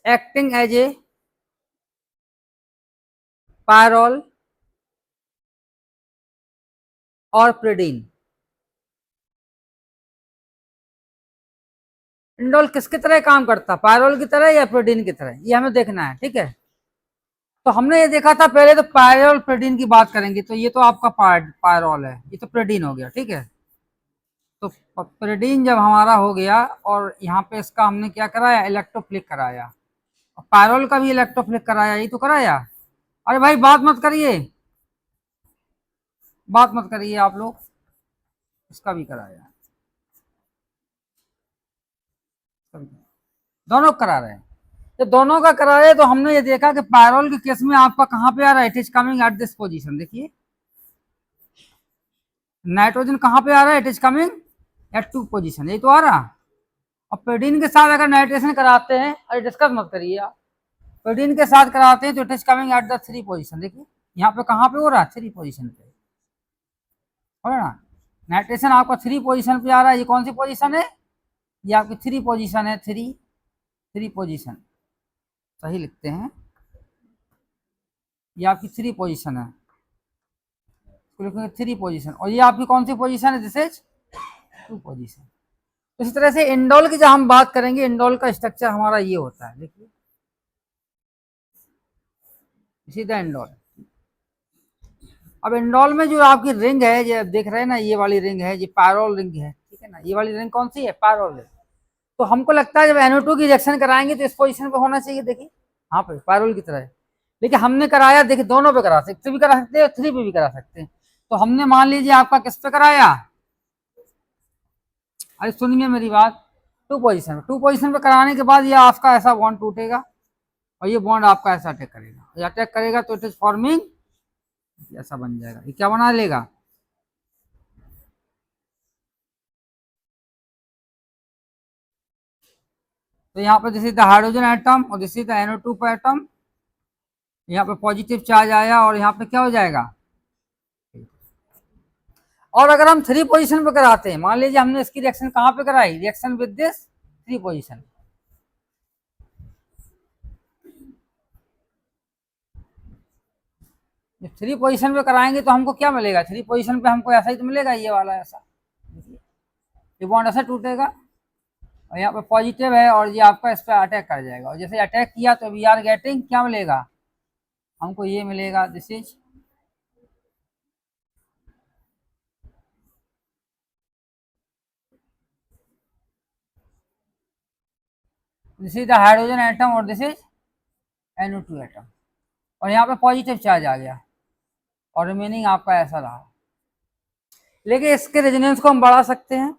Acting as ए pyrrole और प्रिडीन। Indole किसकी तरह काम करता, पायरोल की तरह या प्रोटीन की तरह, ये हमें देखना है। ठीक है, तो हमने ये देखा था पहले, तो पायरोल प्रोटीन की बात करेंगे, तो ये तो आपका पायरोल है, ये तो प्रोटीन हो गया। ठीक है, तो प्रोटीन जब हमारा हो गया और यहाँ पे इसका हमने क्या कराया, इलेक्ट्रोफ्लिक कराया, और पायरोल का भी इलेक्ट्रोफ्लिक कराया, ये तो कराया। अरे भाई बात मत करिए, बात मत करिए आप लोग, इसका भी कराया, दोनों करा रहे हैं। तो दोनों का करा रहे, तो हमने ये देखा कि पायरोल के केस में आपका कहाँ पे आ रहा है, it is coming at this position. देखिए नाइट्रोजन कहाँ पे आ रहा है, it is coming at 2 position, यही तो आ रहा। और प्रोटीन के साथ अगर नाइट्रेशन कराते हैं, अरे डिस्कस मत करिए आप, प्रोटीन के साथ कराते हैं तो it is coming at the 3 position. देखिए यहाँ पे कहाँ पे हो रहा है, 3 पोजीशन पे हो रहा ना, नाइट्रेशन आपका 3 पोजीशन पे आ रहा है। ये कौन सी पोजीशन है, ये आपकी 3 पोजीशन है, 3 पोजीशन, सही लिखते हैं, ये आपकी 3 पोजीशन है, 3 पोजीशन, और ये आपकी कौन सी पोजीशन है, दिस इज 2 पोजीशन। इसी तरह से इंडोल की जब हम बात करेंगे, इंडोल का स्ट्रक्चर हमारा ये होता है, देखिए सीधा इंडोल। अब इंडोल में जो आपकी रिंग है, ये देख रहे हैं ना, ये वाली रिंग है, ये पायरोल रिंग है। ठीक है ना, ये वाली रिंग कौन सी है, पायरोल रिंग। तो हमको लगता है जब NO2 की रिएक्शन कराएंगे तो इस पोजीशन पे होना चाहिए, देखिए हाँ पे पायरोल की तरह है। लेकिन हमने कराया, देखिए दोनों पे करा सकते, भी करा सकते हैं, 3 पे भी करा सकते हैं। तो हमने मान लीजिए आपका किस पे कराया, अरे सुनिए मेरी बात, 2 पोजीशन पे कराने के बाद ये आपका ऐसा बॉन्ड टूटेगा और ये बॉन्ड आपका ऐसा अटैक करेगा, ये अटैक करेगा तो इट इज फॉर्मिंग, ऐसा बन जाएगा। ये क्या बना लेगा, तो यहाँ पे this is the hydrogen atom और this is the NO2 atom, यहाँ पे पॉजिटिव चार्ज आया और यहाँ पे क्या हो जाएगा। और अगर हम 3 पोजीशन पे कराते हैं, मान लीजिए हमने इसकी रिएक्शन कहाँ पे कराई, रिएक्शन विद दिस 3 पोजीशन, जब 3 पोजीशन पे कराएंगे तो हमको क्या मिलेगा, 3 पोजीशन पे हमको ऐसा ही तो मिलेगा, ये वाला ऐसा, ये बॉन्ड ऐसा टूटेगा और यहाँ पे पॉजिटिव है और ये आपका इस पर अटैक कर जाएगा, और जैसे अटैक किया तो वी आर गेटिंग क्या मिलेगा, हमको ये मिलेगा, this is the hydrogen atom और दिस इज NO2 एटम, और यहाँ पे पॉजिटिव चार्ज आ गया और रिमेनिंग आपका ऐसा रहा। लेकिन इसके रेजोनेंस को हम बढ़ा सकते हैं,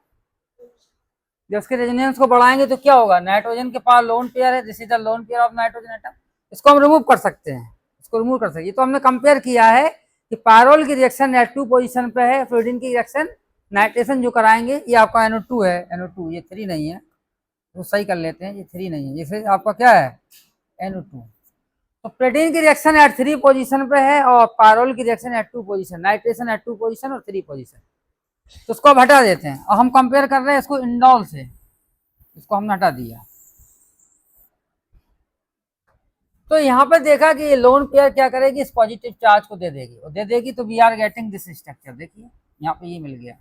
जब इसके रेजोनेंस को बढ़ाएंगे तो क्या होगा, नाइट्रोजन के पास लोन पेयर है, this is the lone pair of nitrogen atom, इसको हम रिमूव कर सकते हैं, इसको रिमूव कर सकते हैं। तो हमने कंपेयर किया है कि पायरोल की रिएक्शन एट 2 पोजीशन पे है, फ्लोरीन की रिएक्शन नाइट्रेशन जो कराएंगे, ये आपका NO2 है, NO2 ये 3 नहीं है, तो सही कर लेते हैं, ये 3 नहीं है, जैसे आपका क्या है NO2। तो प्रोटीन की रिएक्शन एट 3 पोजीशन पे है और पायरोल की reaction at 2 position, nitration at 2 position और 3 पोजीशन, तो उसको हम हटा देते हैं और हम कंपेयर कर रहे हैं इसको इंडोल से, इसको हमने हटा दिया। तो यहाँ पे देखा कि ये लोन पेयर क्या करेगी, इस पॉजिटिव चार्ज को दे देगी, और दे देगी तो we are getting this structure, देखिए यहाँ पे ये मिल गया।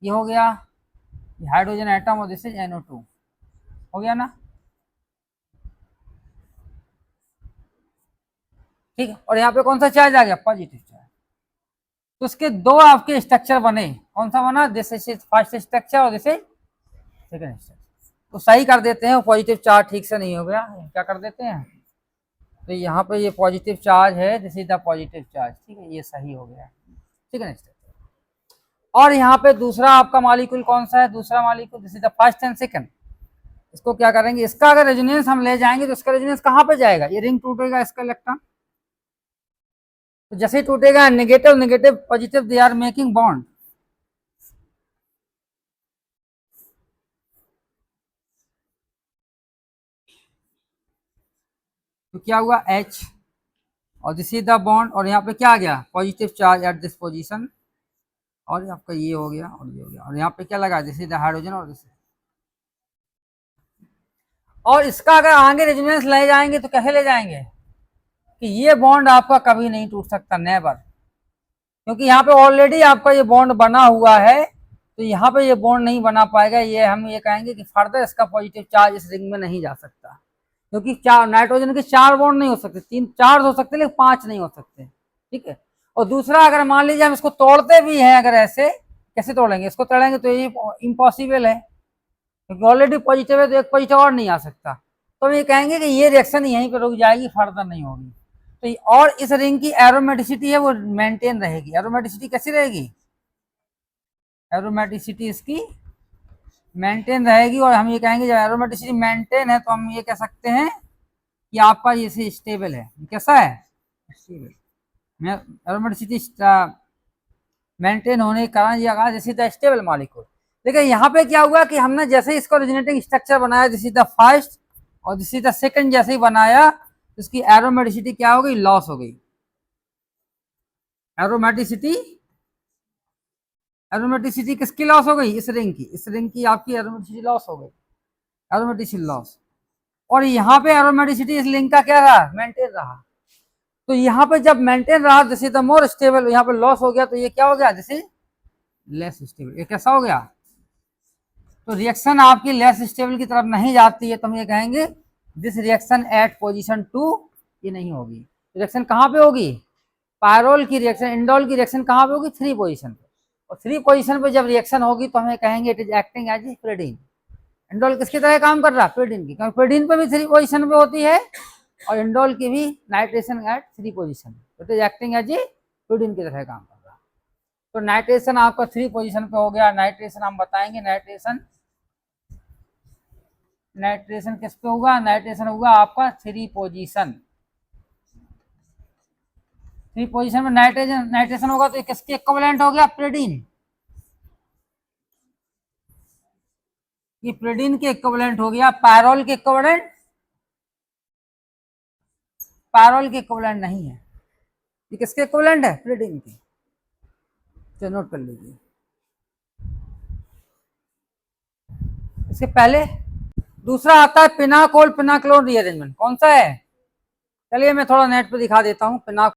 ये हो गया हाइड्रोजन एटम और दिस इज NO2, हो गया ना, ठीक है। और यहाँ पे कौन सा चार्ज आ गया, पॉजिटिव चार्ज। तो उसके 2 आपके स्ट्रक्चर बने, कौन सा बना, दिस इज फर्स्ट स्ट्रक्चर और दिस इज सेकंड स्ट्रक्चर। तो सही कर देते हैं, पॉजिटिव चार्ज ठीक से नहीं हो गया, क्या कर देते हैं, तो यहाँ पे ये पॉजिटिव चार्ज है, this is the positive charge, ठीक है, ये सही हो गया, ठीक है नेक्स्ट। और यहाँ पे दूसरा आपका मॉलिक्यूल कौन सा है, दूसरा molecule this is the first and second, इसको क्या करेंगे, इसका अगर रेजोनेंस हम ले जाएंगे तो इसका रेजोनेंस कहाँ पे जाएगा, ये रिंग टूटेगा, इसका इलेक्ट्रॉन, तो जैसे ही टूटेगा negative negative positive they are making bond, तो क्या हुआ H और दिस इज द बॉन्ड, और यहाँ पे क्या आ गया, positive charge at this position, और आपका ये हो गया और ये हो गया, और यहाँ पे क्या लगा, दिस इज द हाइड्रोजन और दिस। और इसका अगर आगे रेजोनेंस ले जाएंगे तो कैसे ले जाएंगे कि ये बॉन्ड आपका कभी नहीं टूट सकता, नेवर, क्योंकि यहाँ पे ऑलरेडी आपका ये बॉन्ड बना हुआ है, तो यहाँ पे ये बॉन्ड नहीं बना पाएगा। ये हम ये कहेंगे कि फर्दर इसका पॉजिटिव चार्ज इस रिंग में नहीं जा सकता, क्योंकि चार नाइट्रोजन के 4 बॉन्ड नहीं हो सकते, 3 4 हो सकते लेकिन 5 नहीं हो सकते, ठीक है। और दूसरा, अगर मान लीजिए हम इसको तोड़ते भी हैं, अगर ऐसे कैसे तोड़ेंगे, इसको तोड़ेंगे तो ये इम्पॉसिबल है, क्योंकि ऑलरेडी पॉजिटिव है तो एक पॉजिटिव और नहीं आ सकता। तो हम ये कहेंगे कि ये रिएक्शन यहीं पर रुक जाएगी, फर्दर नहीं होगी। तो और इस रिंग की एरोमेटिसिटी है वो मेंटेन रहेगी। एरोमेटिसिटी कैसी रहेगी, एरोमेटिसिटी इसकी मेंटेन रहेगी। और हम ये कहेंगे जब एरोमेटिसिटी मेंटेन है तो हम ये कह सकते हैं कि आपका ये स्टेबल है। कैसा है, स्टेबल। एरोमेटिसिटी मेंटेन होने के कारण ये कहा this is the stable molecule. देखिए यहाँ पे क्या हुआ कि हमने जैसे इसको ओरिजिनेटिंग स्ट्रक्चर बनाया, दिस इज द फर्स्ट और दिस इज द सेकंड, जैसे ही बनाया तो इसकी एरोमेटिसिटी क्या हो गई, लॉस हो गई। एरोमेटिसिटी, एरोमेटिसिटी किसकी लॉस हो गई, इस रिंग की, इस रिंग की आपकी एरोमेटिसिटी लॉस हो गई, एरोमेटिसिटी लॉस। और यहाँ पे एरोमेटिसिटी इस लिंक का क्या रहा, मेंटेन रहा। तो यहाँ पे जब मेंटेन रहा this is the more stable, यहाँ पे लॉस हो गया तो ये क्या हो गया, दिस इज लेस स्टेबल। ये कैसा हो गया, तो रिएक्शन आपकी लेस स्टेबल की तरफ नहीं जाती है, तो हम ये कहेंगे दिस रिएक्शन एट पोजीशन 2 ये नहीं होगी। रिएक्शन कहाँ पे होगी, पायरोल की रिएक्शन, इंडोल की रिएक्शन कहाँ पे होगी, 3 पोजीशन पे। और 3 पोजीशन पे जब रिएक्शन होगी तो हमें कहेंगे it is acting as a pyridine. Indole किसकी तरह काम कर रहा है, प्रेडिन की, क्योंकि प्रेडिन पे भी 3 पोजीशन पे होती है और इंडोल की भी nitration at 3 position, it is acting as a pyridine की तरह काम कर रहा है। तो नाइट्रेशन आपका 3 पोजीशन पे हो गया। नाइट्रेशन हम बताएंगे, नाइट्रेशन, नाइट्रेशन किस पे होगा, नाइट्रेशन होगा आपका 3 पोजीशन। 3 पोजीशन में नाइट्रेशन, नाइट्रेशन होगा तो किसके इक्विवेलेंट हो गया, प्रेडिन। ये प्रेडिन के इक्विवेलेंट हो गया, पायरोल के इक्विवेलेंट, पायरोल के इक्विवेलेंट नहीं है। ये किसके इक्विवेलेंट है, प्रेडिन के। तो नोट कर लीजिए। इसके पहले दूसरा आता है पिनाकोल पिनाक्लोन रीअरेंजमेंट। कौन सा है, चलिए मैं थोड़ा नेट पे दिखा देता हूँ। पिनाकोल